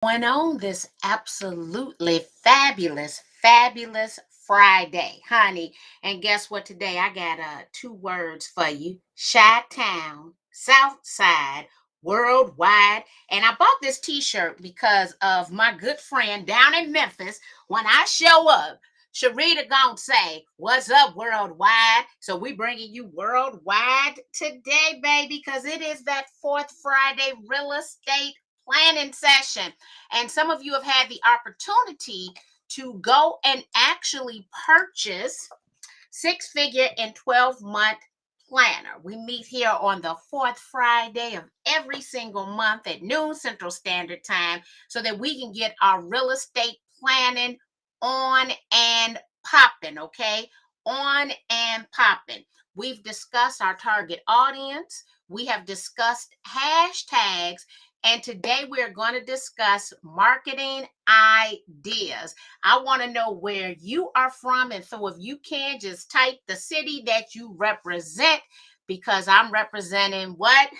Going on this absolutely fabulous Friday, honey. And guess what? Today I got two words for you: Chi-Town, South Side, Worldwide. And I bought this T-shirt because of my good friend down in Memphis. When I show up, Sharita gonna say, "What's up, Worldwide?" So we bringing you Worldwide today, baby, because it is that fourth Friday real estate planning session. And some of you have had the opportunity to go and actually purchase six figure and 12-month planner. We meet here on the fourth Friday of every single month at noon Central Standard Time so that we can get our real estate planning on and popping, okay? On and popping. We've discussed our target audience. We have discussed hashtags. And today we're going to discuss marketing ideas. I want to know where you are from. And so if you can, just type the city that you represent because I'm representing what?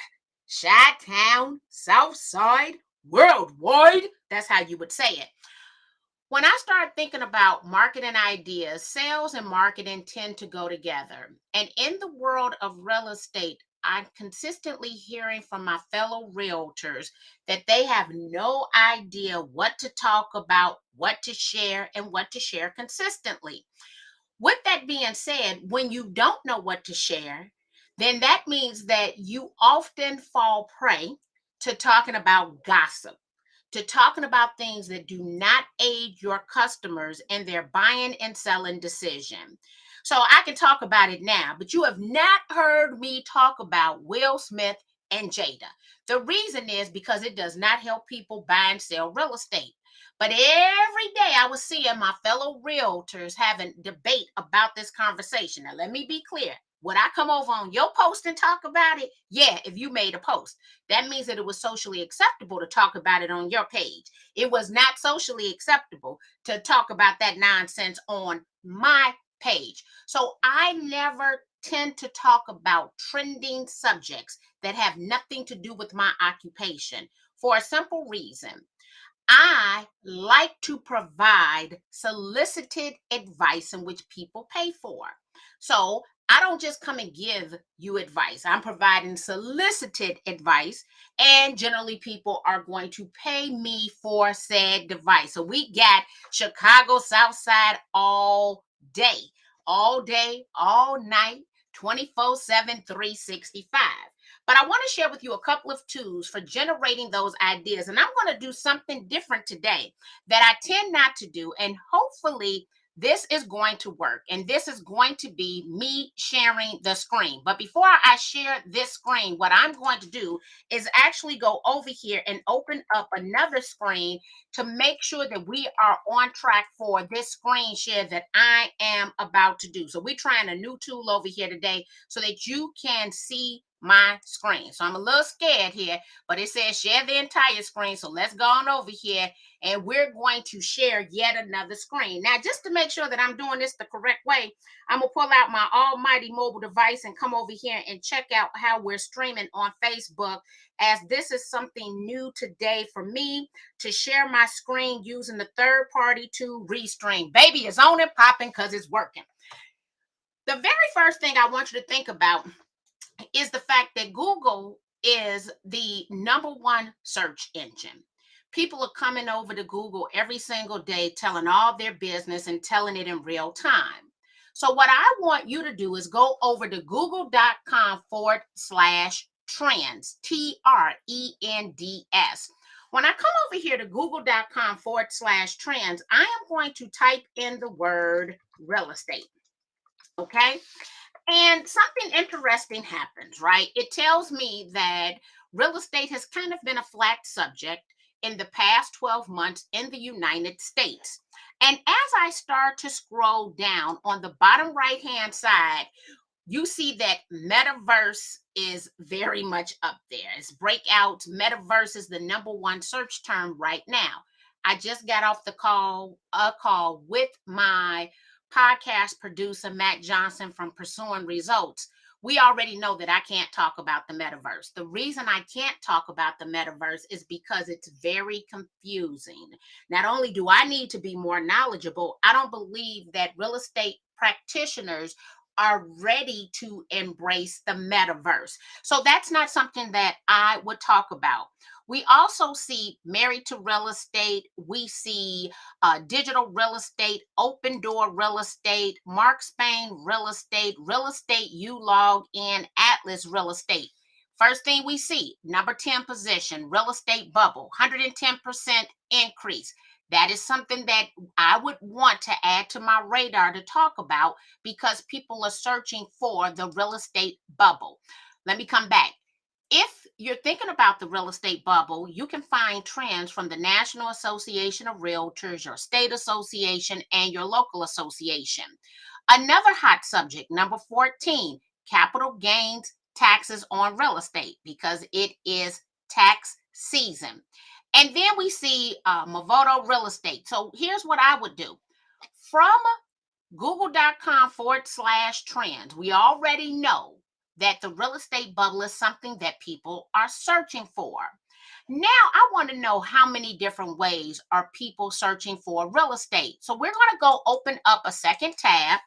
Chi-Town, South Side, Worldwide. That's how you would say it. When I start thinking about marketing ideas, sales and marketing tend to go together. And in the world of real estate, I'm consistently hearing from my fellow realtors that they have no idea what to talk about, what to share, and what to share consistently. With that being said, when you don't know what to share, then that means that you often fall prey to talking about gossip, to talking about things that do not aid your customers in their buying and selling decision. So I can talk about it now, but you have not heard me talk about Will Smith and Jada. The reason is because it does not help people buy and sell real estate. But every day I was seeing my fellow realtors having debate about this conversation. Now, let me be clear. Would I come over on your post and talk about it? Yeah, if you made a post. That means that it was socially acceptable to talk about it on your page. It was not socially acceptable to talk about that nonsense on my page. So I never tend to talk about trending subjects that have nothing to do with my occupation for a simple reason. I like to provide solicited advice in which people pay for. So I don't just come and give you advice. I'm providing solicited advice, and generally people are going to pay me for said device. So we got Chicago South Side all day, all night, 24/7, 365. But I want to share with you a couple of tools for generating those ideas. And I'm going to do something different today that I tend not to do. And hopefully, this is going to work. And this is going to be me sharing the screen. But before I share this screen, what I'm going to do is actually go over here and open up another screen to make sure that we are on track for this screen share that I am about to do. So we're trying a new tool over here today so that you can see my screen. So I'm a little scared here, but it says share the entire screen. So let's go on over here and we're going to share yet another screen. Now, just to make sure that I'm doing this the correct way, I'm going to pull out my almighty mobile device and come over here and check out how we're streaming on Facebook, as this is something new today for me to share my screen using the third party to restream. Baby, it's on and popping because it's working. The very first thing I want you to think about is the fact that Google is the number one search engine. People are coming over to Google every single day, telling all their business and telling it in real time. So, what I want you to do is go over to google.com/trends, TRENDS. When I come over here to google.com/trends, I am going to type in the word real estate. Okay. And something interesting happens, right? It tells me that real estate has kind of been a flat subject in the past 12 months in the United States. And as I start to scroll down on the bottom right hand side, you see that metaverse is very much up there. It's breakout. Metaverse is the number one search term right now. I just got off a call with my podcast producer, Matt Johnson from Pursuing Results, We already know that I can't talk about the metaverse. The reason I can't talk about the metaverse is because it's very confusing. Not only do I need to be more knowledgeable, I don't believe that real estate practitioners are ready to embrace the metaverse. So that's not something that I would talk about. We also see married to real estate. We see digital real estate, open door real estate, Mark Spain real estate you log in, Atlas real estate. First thing we see, number 10 position, real estate bubble, 110% increase. That is something that I would want to add to my radar to talk about because people are searching for the real estate bubble. Let me come back. If you're thinking about the real estate bubble, you can find trends from the National Association of Realtors, your state association, and your local association. Another hot subject, number 14, capital gains taxes on real estate because it is tax season. And then we see Movoto real estate. So here's what I would do from google.com/trends. We already know that the real estate bubble is something that people are searching for. Now, I want to know how many different ways are people searching for real estate. So, we're going to go open up a second tab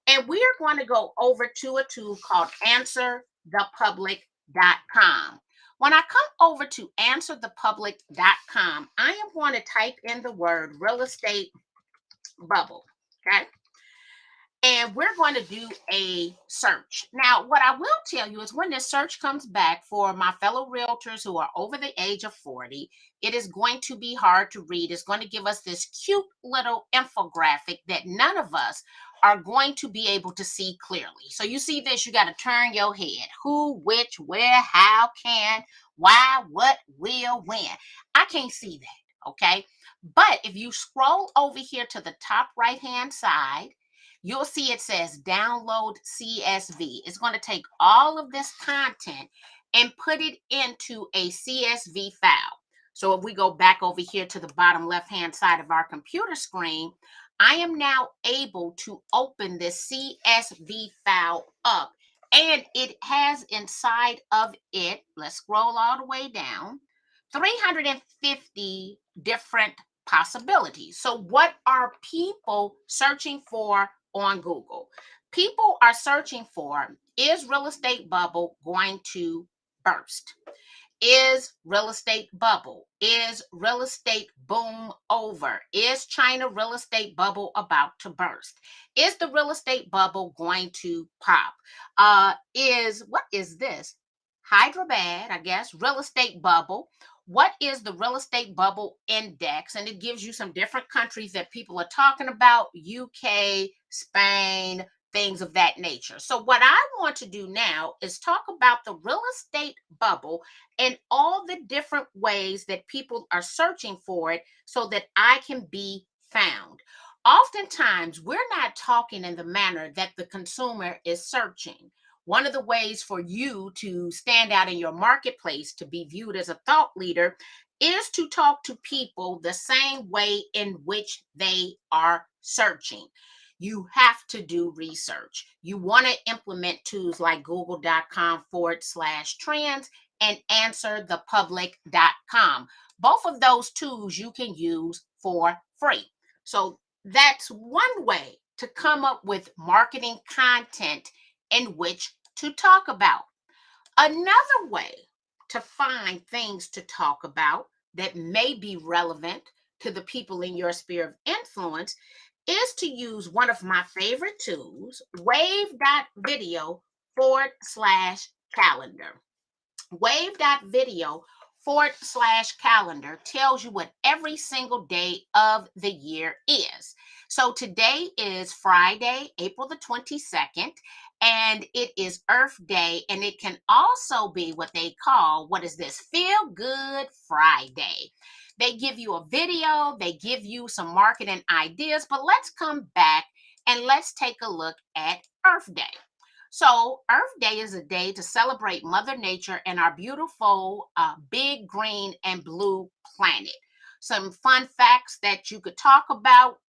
and we're going to go over to a tool called answerthepublic.com. When I come over to answerthepublic.com, I am going to type in the word real estate bubble. Okay. And we're going to do a search. Now, what I will tell you is when this search comes back for my fellow realtors who are over the age of 40, it is going to be hard to read. It's going to give us this cute little infographic that none of us are going to be able to see clearly. So you see this, you got to turn your head. Who, which, where, how, can, why, what, will, when. I can't see that, okay? But if you scroll over here to the top right-hand side, you'll see it says download CSV. It's going to take all of this content and put it into a CSV file. So if we go back over here to the bottom left-hand side of our computer screen, I am now able to open this CSV file up. And it has inside of it, let's scroll all the way down, 350 different possibilities. So what are people searching for on Google? People are searching for, is real estate bubble going to burst? Is real estate bubble? Is real estate boom over? Is China real estate bubble about to burst? Is the real estate bubble going to pop? What is this? Hyderabad, I guess, real estate bubble. What is the real estate bubble index? And it gives you some different countries that people are talking about: UK, Spain, things of that nature. So, what I want to do now is talk about the real estate bubble and all the different ways that people are searching for it so that I can be found. Oftentimes, we're not talking in the manner that the consumer is searching. One of the ways for you to stand out in your marketplace to be viewed as a thought leader is to talk to people the same way in which they are searching. You have to do research. You want to implement tools like google.com/trends and answerthepublic.com. Both of those tools you can use for free. So that's one way to come up with marketing content in which to talk about. Another way to find things to talk about that may be relevant to the people in your sphere of influence is to use one of my favorite tools, wave.video/calendar. Wave.video/calendar tells you what every single day of the year is. So today is Friday, April the 22nd, and it is Earth Day. And it can also be what they call, what is this? Feel Good Friday. They give you a video, they give you some marketing ideas, but let's come back and let's take a look at Earth Day. So, Earth Day is a day to celebrate Mother Nature and our beautiful big green and blue planet. Some fun facts that you could talk about: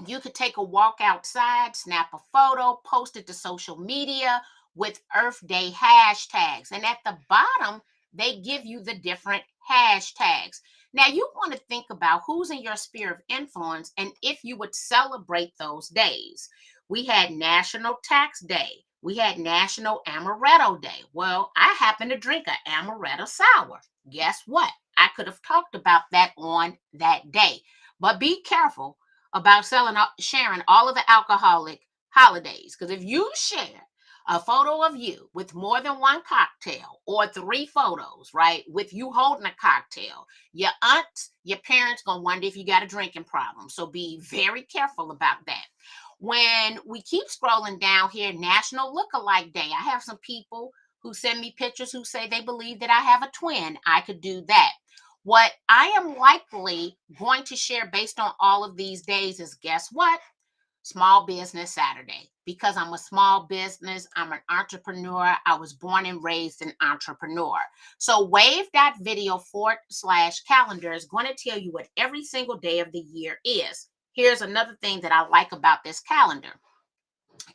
you could take a walk outside, snap a photo, post it to social media. with Earth Day hashtags. And at the bottom, they give you the different hashtags. Now, you want to think about who's in your sphere of influence and if you would celebrate those days. We had National Tax Day. We had National Amaretto Day. Well, I happen to drink an amaretto sour. Guess what? I could have talked about that on that day. But be careful about sharing all of the alcoholic holidays. Because if you share a photo of you with more than one cocktail or three photos, right, with you holding a cocktail, your aunts, your parents gonna wonder if you got a drinking problem. So be very careful about that. When we keep scrolling down here, National Lookalike Day, I have some people who send me pictures who say they believe that I have a twin. I could do that. What I am likely going to share based on all of these days is, guess what? Small Business Saturday. Because I'm a small business, I'm an entrepreneur. I was born and raised an entrepreneur. So wave.video / calendar is going to tell you what every single day of the year is. Here's another thing that I like about this calendar.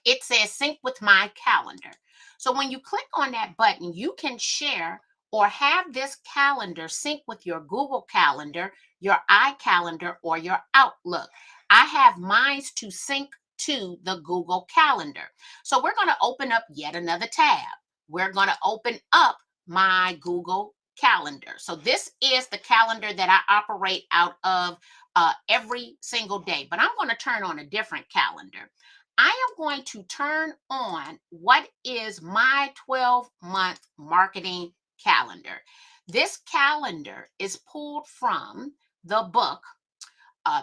It says sync with my calendar. So when you click on that button, you can share or have this calendar sync with your Google Calendar, your iCalendar, or your Outlook. I have mine to sync to the Google Calendar. So we're going to open up yet another tab. We're going to open up my Google Calendar. So this is the calendar that I operate out of every single day, but I'm going to turn on a different calendar. I am going to turn on what is my 12-month marketing calendar. This calendar is pulled from the book,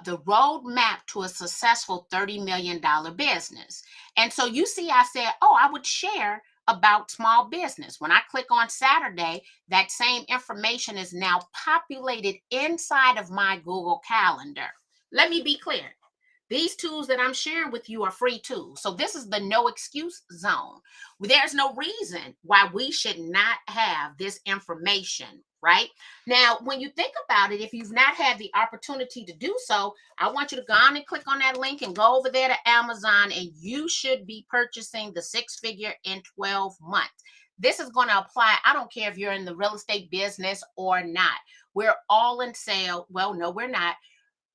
The Roadmap to a Successful $30 Million Business. And so you see, I said, oh, I would share about small business. When I click on Saturday, that same information is now populated inside of my Google Calendar. Let me be clear. These tools that I'm sharing with you are free tools. So this is the no excuse zone. There's no reason why we should not have this information, right? Now, when you think about it, if you've not had the opportunity to do so, I want you to go on and click on that link and go over there to Amazon, and you should be purchasing the 6-figure in 12 months. This is going to apply. I don't care if you're in the real estate business or not. We're all in sale. Well, no, we're not.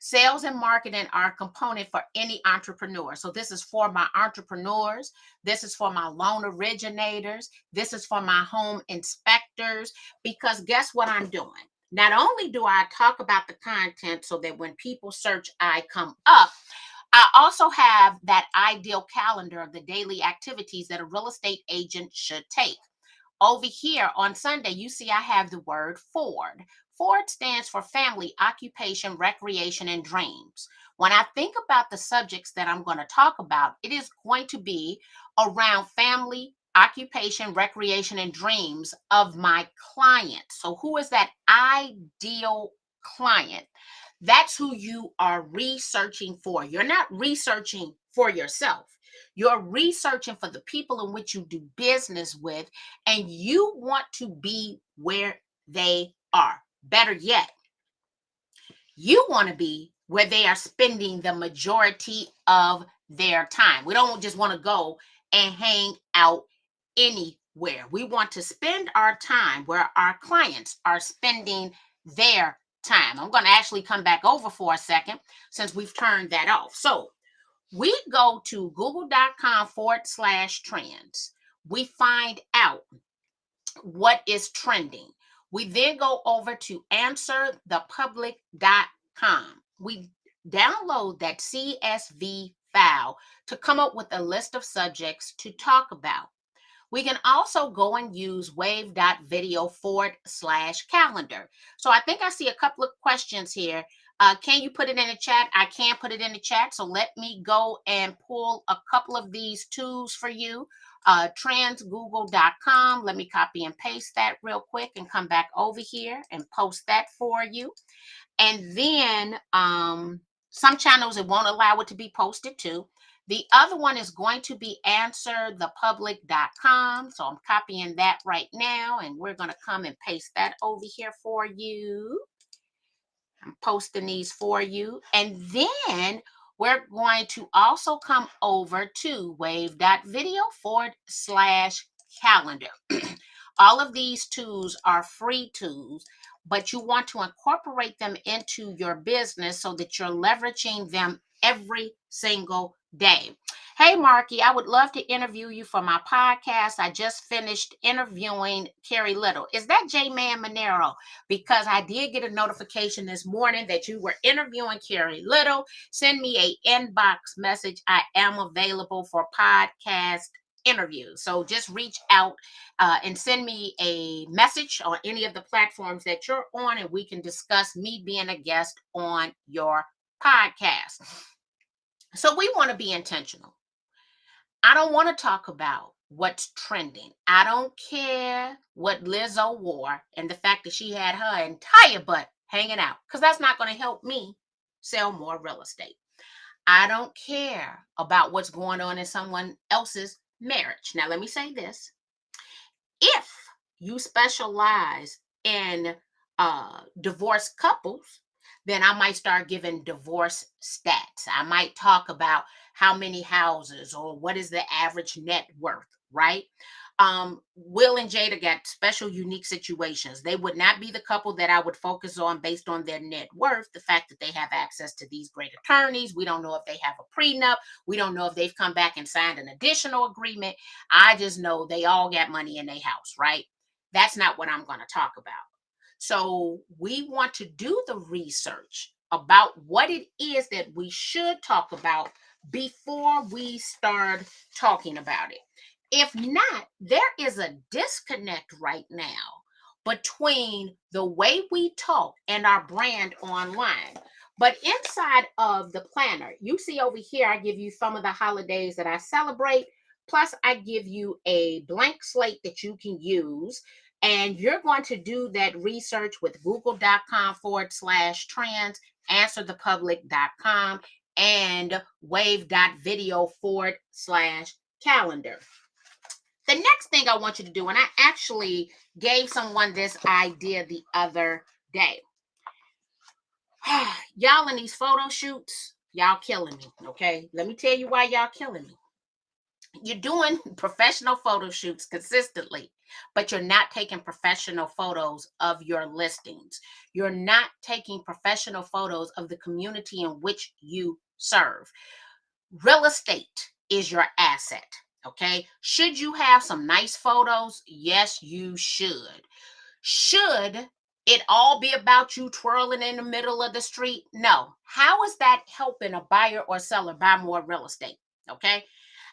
Sales and marketing are a component for any entrepreneur. So this is for my entrepreneurs. This is for my loan originators. This is for my home inspectors. Because guess what I'm doing? Not only do I talk about the content so that when people search, I come up, I also have that ideal calendar of the daily activities that a real estate agent should take. Over here on Sunday, you see I have the word Ford. Ford stands for family, occupation, recreation, and dreams. When I think about the subjects that I'm going to talk about, it is going to be around family, occupation, recreation, and dreams of my client. So, who is that ideal client? That's who you are researching for. You're not researching for yourself. You're researching for the people in which you do business with, and you want to be where they are. Better yet, you want to be where they are spending the majority of their time. We don't just want to go and hang out anywhere. We want to spend our time where our clients are spending their time. I'm going to actually come back over for a second since we've turned that off. So we go to google.com / trends. We find out what is trending. We then go over to answerthepublic.com. We download that CSV file to come up with a list of subjects to talk about. We can also go and use wave.video / calendar. So I think I see a couple of questions here. Can you put it in the chat? I can put it in the chat. So let me go and pull a couple of these tools for you. Transgoogle.com. Let me copy and paste that real quick and come back over here and post that for you. And then some channels, it won't allow it to be posted to. The other one is going to be answerthepublic.com. So I'm copying that right now, and we're going to come and paste that over here for you. I'm posting these for you. And then we're going to also come over to wave.video/calendar. All of these tools are free tools, but you want to incorporate them into your business so that you're leveraging them every single day. Hey, Marky, I would love to interview you for my podcast. I just finished interviewing Carrie Little. Is that J Man Monero? Because I did get a notification this morning that you were interviewing Carrie Little. Send me a inbox message. I am available for podcast interviews. So just reach out and send me a message on any of the platforms that you're on, and we can discuss me being a guest on your podcast. So we want to be intentional. I don't want to talk about what's trending. I don't care what Lizzo wore and the fact that she had her entire butt hanging out, because that's not going to help me sell more real estate. I don't care about what's going on in someone else's marriage. Now, let me say this. If you specialize in divorced couples, then I might start giving divorce stats. I might talk about how many houses or what is the average net worth, right? Will and Jada got special, unique situations. They would not be the couple that I would focus on based on their net worth. The fact that they have access to these great attorneys. We don't know if they have a prenup. We don't know if they've come back and signed an additional agreement. I just know they all got money in their house, right? That's not what I'm going to talk about. So we want to do the research about what it is that we should talk about before we start talking about it. If not, there is a disconnect right now between the way we talk and our brand online. But inside of the planner, you see over here, I give you some of the holidays that I celebrate. Plus, I give you a blank slate that you can use. And you're going to do that research with google.com/trends, answerthepublic.com, and wave.video/calendar. The next thing I want you to do, and I actually gave someone this idea the other day. Y'all in these photo shoots, y'all killing me, okay? Let me tell you why y'all killing me. You're doing professional photo shoots consistently, but you're not taking professional photos of your listings. You're not taking professional photos of the community in which you serve. Real estate is your asset. Okay. Should you have some nice photos? Yes, you should. Should it all be about you twirling in the middle of the street? No. How is that helping a buyer or seller buy more real estate? Okay.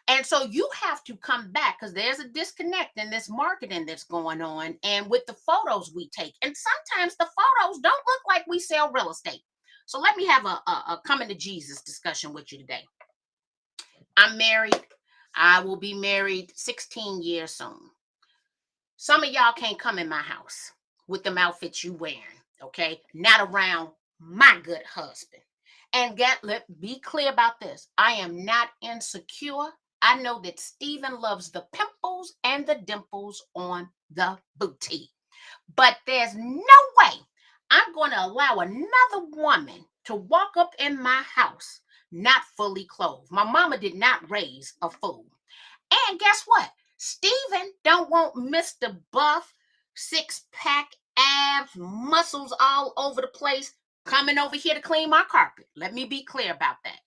And so you have to come back, because there's a disconnect in this marketing that's going on and with the photos we take. And sometimes the photos don't look like we sell real estate. So let me have a coming to Jesus discussion with you today. I'm married. I will be married 16 years soon. Some of y'all can't come in my house with them outfits you wearing, okay? Not around my good husband. And let be clear about this. I am not insecure. I know that Stephen loves the pimples and the dimples on the booty. But there's no way I'm going to allow another woman to walk up in my house not fully clothed. My mama did not raise a fool. And guess what? Stephen don't want Mr. Buff, six-pack abs, muscles all over the place, coming over here to clean my carpet. Let me be clear about that.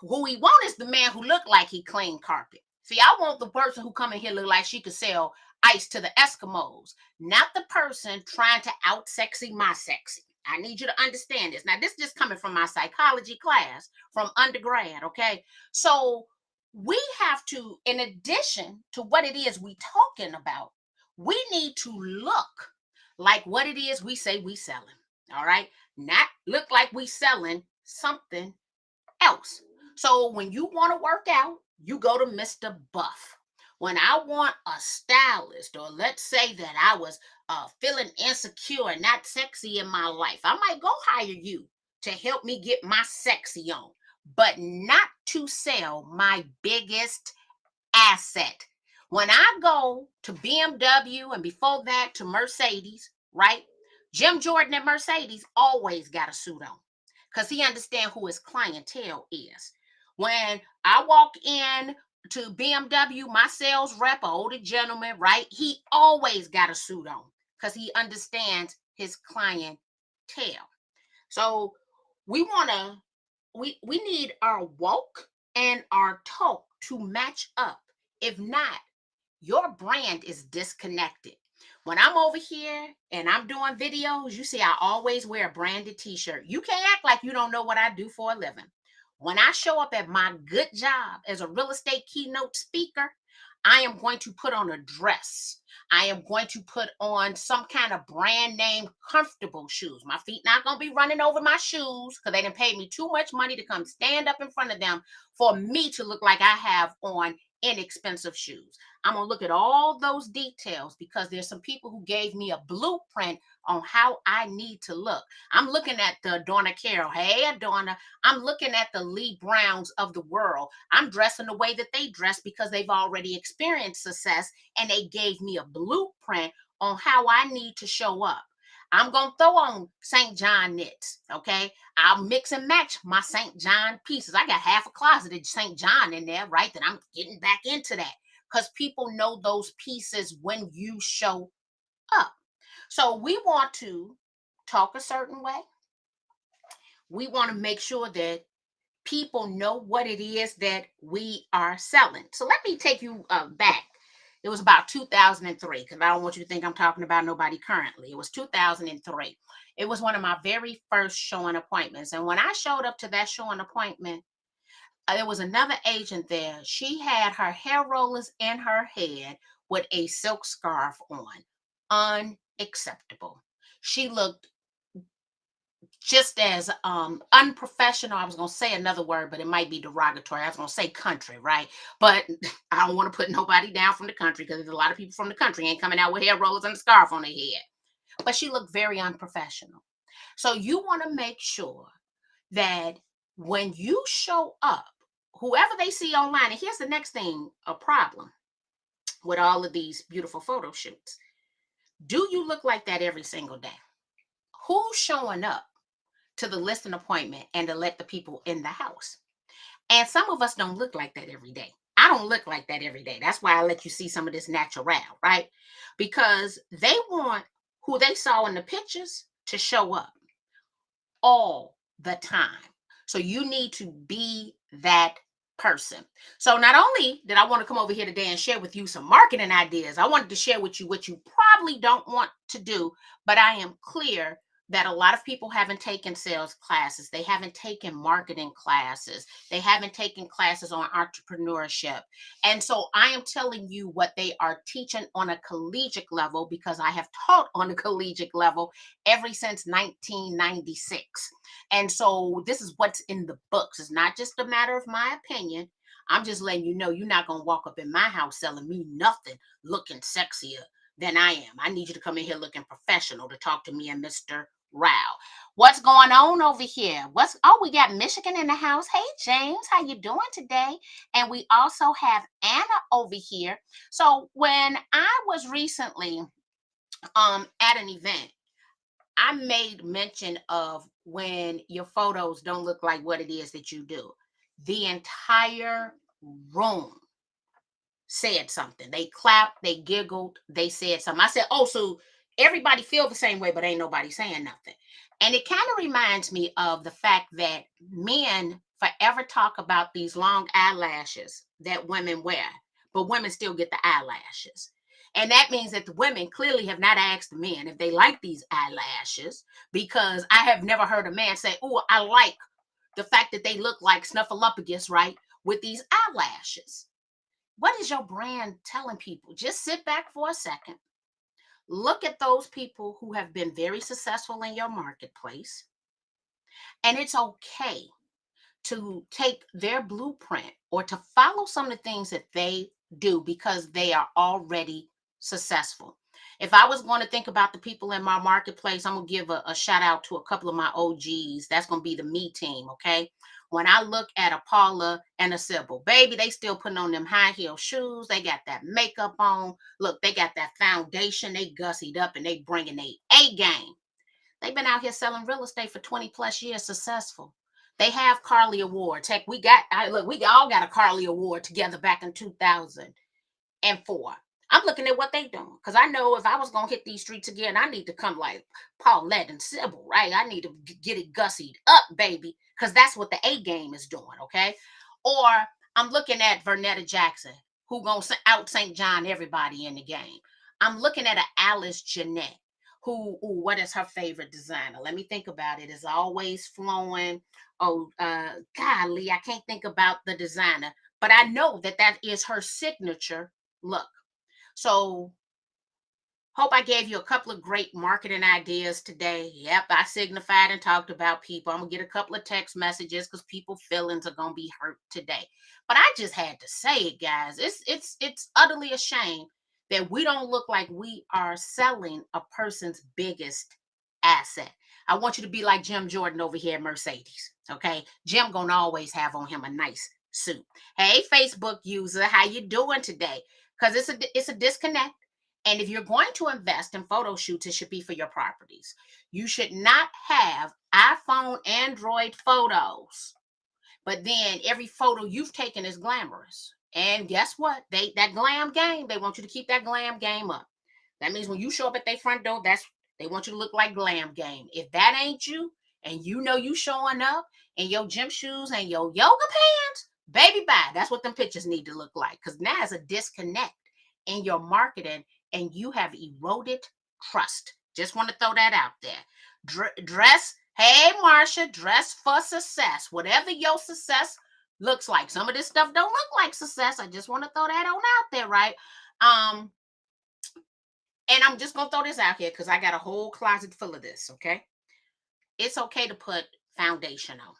Who he want is the man who look like he clean carpet. See, I want the person who come in here look like she could sell ice to the Eskimos, not the person trying to out sexy my sexy. I need you to understand this. Now, this is just coming from my psychology class from undergrad, okay? So we have to, in addition to what it is we talking about, we need to look like what it is we say we selling, all right? Not look like we selling something else. So when you want to work out, you go to Mr. Buff. When I want a stylist, or let's say that I was feeling insecure and not sexy in my life, I might go hire you to help me get my sexy on, but not to sell my biggest asset. When I go to BMW and before that to Mercedes, right? Jim Jordan at Mercedes always got a suit on, because he understands who his clientele is. When I walk in to BMW, my sales rep, an older gentleman, right? He always got a suit on because he understands his clientele. So we want to we need our walk and our talk to match up. If not, your brand is disconnected. When I'm over here and I'm doing videos, you see, I always wear a branded t shirt. You can't act like you don't know what I do for a living. When I show up at my good job as a real estate keynote speaker, I am going to put on a dress. I am going to put on some kind of brand name comfortable shoes. My feet not going to be running over my shoes because they didn't pay me too much money to come stand up in front of them for me to look like I have on inexpensive shoes. I'm going to look at all those details because there's some people who gave me a blueprint on how I need to look. I'm looking at the Adorna Carroll. Hey, Adorna. I'm looking at the Lee Browns of the world. I'm dressing the way that they dress because they've already experienced success and they gave me a blueprint on how I need to show up. I'm going to throw on St. John knits, okay? I'll mix and match my St. John pieces. I got half a closet of St. John in there, right? That I'm getting back into that because people know those pieces when you show up. So we want to talk a certain way. We want to make sure that people know what it is that we are selling. So let me take you back. It was about 2003 because I don't want you to think I'm talking about nobody currently. It was 2003. It was one of my very first showing appointments. And when I showed up to that showing appointment, there was another agent there. She had her hair rollers in her head with a silk scarf on. Unacceptable. She looked just as unprofessional. I was going to say another word, but it might be derogatory. I was going to say country, right? But I don't want to put nobody down from the country because there's a lot of people from the country ain't coming out with hair rollers and a scarf on their head. But she looked very unprofessional. So you want to make sure that when you show up, whoever they see online, and here's the next thing, a problem with all of these beautiful photo shoots. Do you look like that every single day? Who's showing up to the listing appointment and to let the people in the house? And some of us don't look like that every day. I don't look like that every day. That's why I let you see some of this natural, right? Because they want who they saw in the pictures to show up all the time. So you need to be that person. So not only did I want to come over here today and share with you some marketing ideas, I wanted to share with you what you probably don't want to do, but I am clear that a lot of people haven't taken sales classes. They haven't taken marketing classes. They haven't taken classes on entrepreneurship. And so I am telling you what they are teaching on a collegiate level because I have taught on a collegiate level ever since 1996. And so this is what's in the books. It's not just a matter of my opinion. I'm just letting you know you're not going to walk up in my house selling me nothing looking sexier than I am. I need you to come in here looking professional to talk to me and Mr. Rao. What's going on over here? We got Michigan in the house. Hey James, how you doing today? And we also have Anna over here. So when I was recently at an event, I made mention of when your photos don't look like what it is that you do. The entire room said something. They clapped, they giggled, they said something. I said, oh, so everybody feel the same way, but ain't nobody saying nothing. And it kind of reminds me of the fact that men forever talk about these long eyelashes that women wear, but women still get the eyelashes. And that means that the women clearly have not asked the men if they like these eyelashes, because I have never heard a man say, oh, I like the fact that they look like Snuffleupagus, right, with these eyelashes. What is your brand telling people? Just sit back for a second. Look at those people who have been very successful in your marketplace. And it's okay to take their blueprint or to follow some of the things that they do because they are already successful. If I was going to think about the people in my marketplace, I'm going to give a shout out to a couple of my OGs. That's going to be the me team, okay? When I look at a Paula and a Sybil, baby, they still putting on them high heel shoes. They got that makeup on. Look, they got that foundation. They gussied up and they bringing a game. They've been out here selling real estate for 20 plus years, successful. They have Carly Awards. Heck, look, we all got a Carly Award together back in 2004. I'm looking at what they doing because I know if I was gonna hit these streets again, I need to come like Paulette and Sybil, right? I need to get it gussied up, baby, because that's what the A game is doing, okay? Or I'm looking at Vernetta Jackson, who gonna out St. John everybody in the game. I'm looking at a Alice Jeanette, who, ooh, what is her favorite designer? Let me think about it. It's always flowing. Oh, golly, I can't think about the designer, but I know that that is her signature look. So hope I gave you a couple of great marketing ideas today. Yep, I signified and talked about people. I'm gonna get a couple of text messages because people feelings are gonna be hurt today. But I just had to say it, guys. It's utterly a shame that we don't look like we are selling a person's biggest asset. I want you to be like Jim Jordan over here at Mercedes. Okay, Jim gonna always have on him a nice suit. Hey, Facebook user, how you doing today? Because it's a disconnect. And if you're going to invest in photo shoots, it should be for your properties. You should not have iPhone, Android photos, but then every photo you've taken is glamorous. And guess what? That glam game, they want you to keep that glam game up. That means when you show up at their front door, that's they want you to look like glam game. If that ain't you, and you know you showing up in your gym shoes and your yoga pants, baby bye. That's what them pictures need to look like. Because now it's a disconnect in your marketing, and you have eroded trust. Just want to throw that out there. Dress, hey Marsha, dress for success. Whatever your success looks like. Some of this stuff don't look like success. I just want to throw that on out there, right? Um, and I'm just gonna throw this out here because I got a whole closet full of this. Okay, it's okay to put foundation on.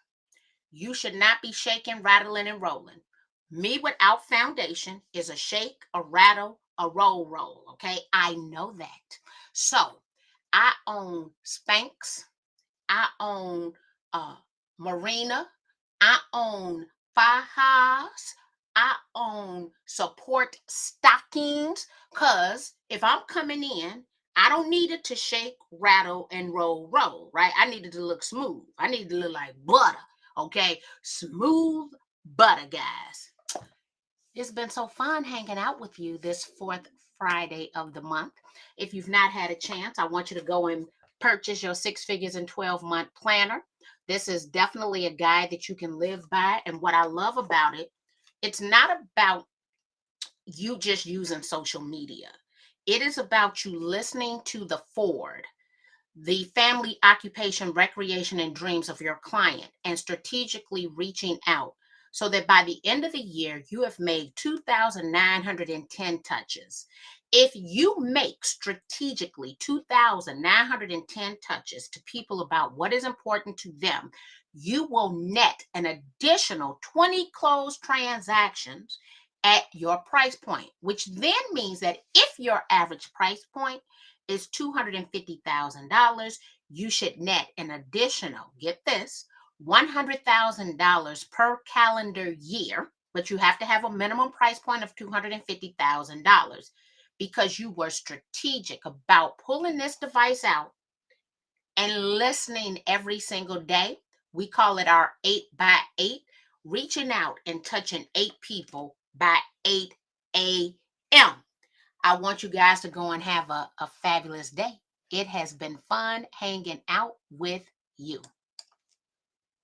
You should not be shaking, rattling, and rolling. Me without foundation is a shake, a rattle, a roll. Okay, I know that. So I own Spanx. I own Marina. I own Fajas. I own support stockings. Cause if I'm coming in, I don't need it to shake, rattle, and roll, right? I need it to look smooth. I need it to look like butter. Okay. Smooth butter, guys. It's been so fun hanging out with you this fourth Friday of the month. If you've not had a chance, I want you to go and purchase your Six Figures in 12-month planner. This is definitely a guide that you can live by. And what I love about it, it's not about you just using social media. It is about you listening to the Ford, the family, occupation, recreation, and dreams of your client, and strategically reaching out so that by the end of the year, you have made 2,910 touches. If you make strategically 2,910 touches to people about what is important to them, you will net an additional 20 closed transactions at your price point, which then means that if your average price point is $250,000, you should net an additional, get this, $100,000 per calendar year, but you have to have a minimum price point of $250,000 because you were strategic about pulling this device out and listening every single day. We call it our 8x8, reaching out and touching 8 people by 8 a.m. I want you guys to go and have a fabulous day. It has been fun hanging out with you.